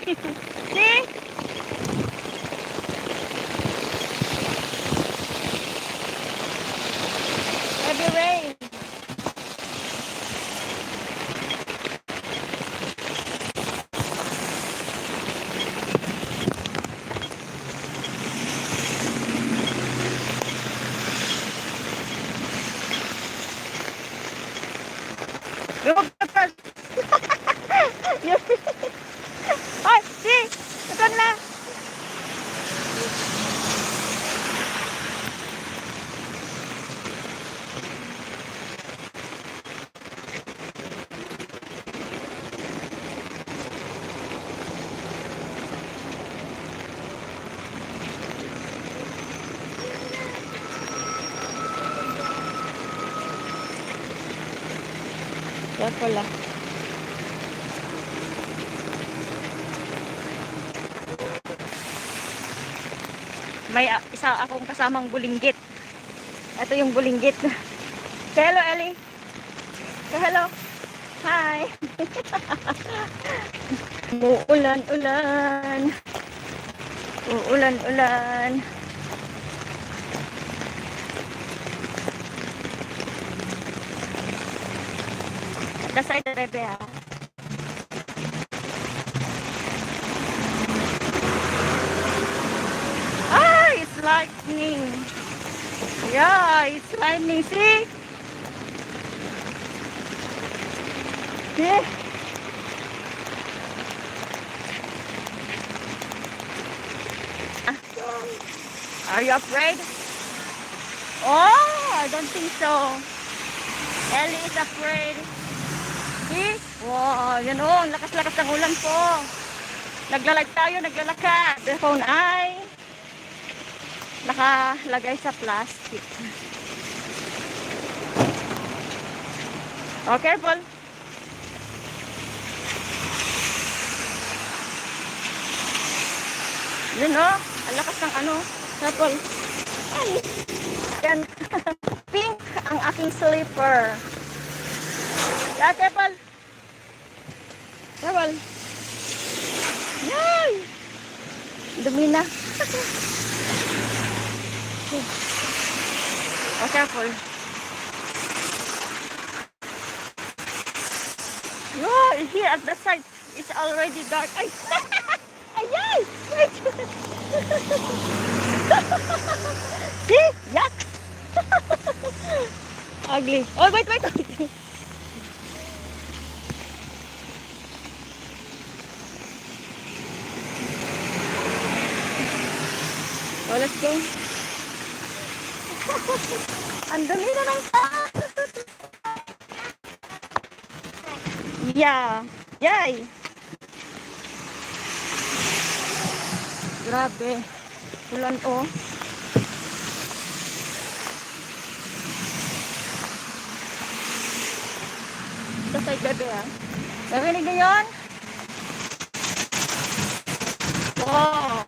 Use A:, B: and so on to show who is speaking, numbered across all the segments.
A: See? Heavy rain. Look at us. Ay, see? Ito na. Yan pala. May isa akong kasamang bulinggit. Ito yung bulinggit. Say hello, Ellie. Say hello. Hi. Uulan-ulan. Uulan-ulan. The side of the ah, it's lightning. Yeah, it's lightning. See? See? Are you afraid? Oh, I don't think so. Ellie is afraid. See? Wow, yan o, ang lakas-lakas ng ulan po. Naglalag tayo, naglalakad. The phone ay nakalagay sa plastic. Oh, careful. Yan o, ang lakas ng ano. Careful. Ay, yan. Pink ang aking slipper. Yeah, careful. Careful. Yay! Dumi na. Oh, careful. Oh, here at the side, it's already dark. Ay! Ay! Wait! See? Yuck! Ugly. Oh, wait! Oh, let's go. Ang dami na ng tao. Yeah. Yay. Grabe. Ulan oh. Sa side bebe ah. Narinig niyo yun? Oh.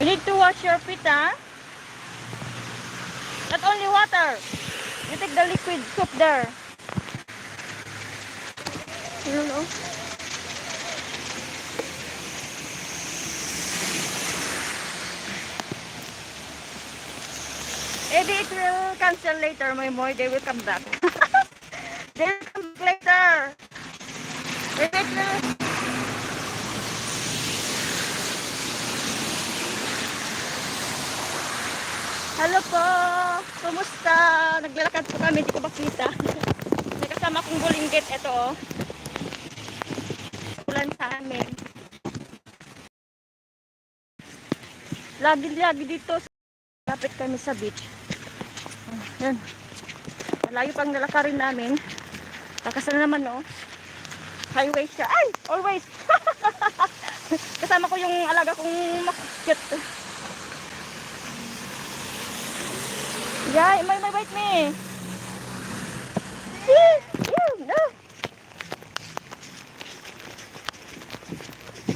A: You need to wash your feet, huh? Not only water. You take the liquid soap there. You know? Maybe it will cancel later, my they will come back. They will come back later. Maybe it will... Hello po! Kumusta? Naglalakad po kami, hindi ko makita. May kasama kong bulinggit, ito oh. Ulan sa amin. Lagi dito. Lapit kami sa beach. Yan. Malayo pang nalakarin namin. Takas na naman oh. Highway siya. Ay! Always! Kasama ko yung alaga kong makikit. Yeah, may bite me.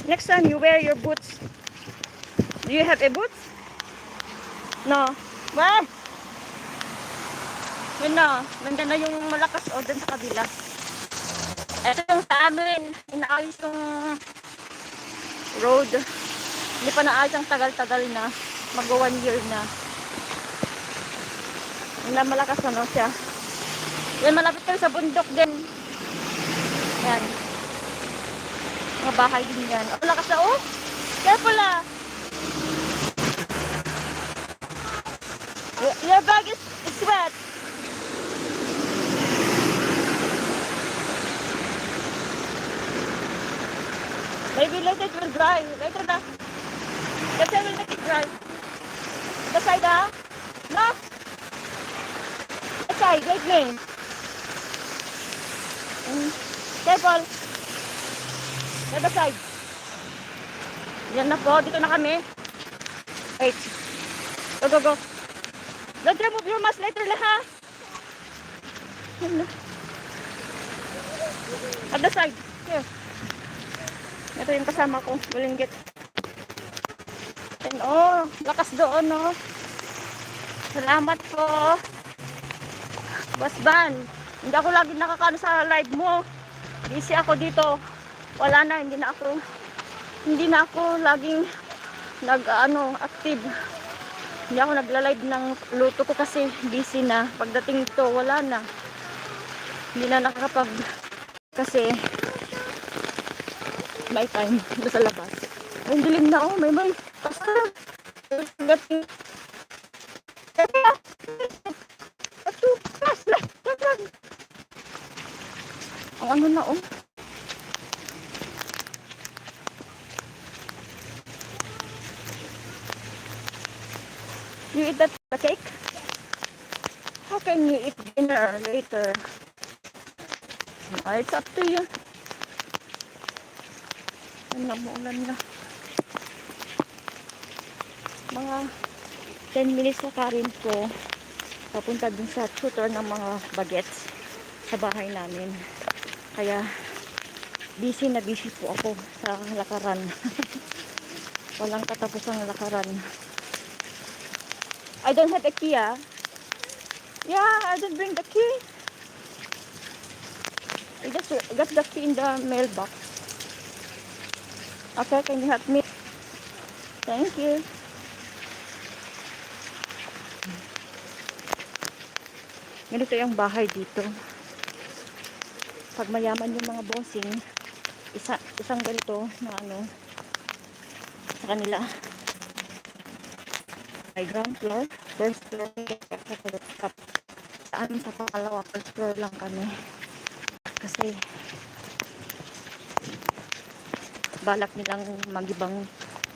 A: Next time you wear your boots. Do you have a boots? No. Wah! Yun na. Nandun na yung malakas o dun sa kabila. Ito yung sa amin. Inaayos yung road. Hindi pa naayos ang tagal-tagal na. Mag 1 year na. Yun na malakas ano siya. Yan, malapit kayo sa bundok din. Yan. Mga bahay din yan. O, lakas na oh. Careful ah. Your bag is wet. Maybe later it will dry. Later na. Later will make it dry. The side ah. No. The side. Wait me. Careful. The other side. Yan na po. Dito na kami. Wait. Go, go, go. Don't remove your mask later na ha. Other side. Here. Ito yung kasama ko. Bulinggit. And oh, lakas doon no. Salamat po. Boss Van. Hindi ako lagi nakakaano sa live mo. Busy ako dito. Wala na, hindi na ako laging active. Hindi ako nagla-live ng luto ko kasi busy na. Pagdating ito, wala na. Hindi na nakakapag kasi may time doon sa labas. Ang dilim na oh, may kasta. Ang ano na oh. You eat the cake? How can you eat dinner later? It's up to you. Umuulan na. Mga 10 minutes na karin ko papunta dun sa tutor ng mga bagets sa bahay namin. Kaya busy na busy po ako sa lakaran. Walang katapusang lakaran. I don't have a key ah. Yeah, I didn't bring the key. I just got the key in the mailbox. Okay, can you help me? Thank you. Ganito yung bahay dito. Pag mayaman yung mga bossing, isang ganito na ano sa kanila. May ground floor, first floor, sa amin sa pangalawa, first floor lang kami. Kasi balak nilang mag-ibang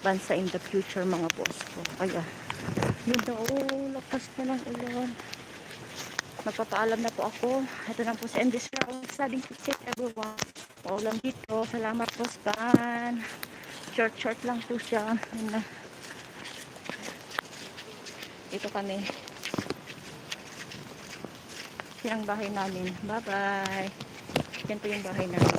A: bansa in the future mga boss ko. Kaya yun daw, lakas na ng ulan. Magpapaalam na po ako. Ito na po si MJ Sir. Sabing sit everyone. Paulam dito. Salamat po Stan. Short lang po siya. Yun na. Dito kami. Yan ang bahay namin. Bye bye. Yan po yung bahay namin.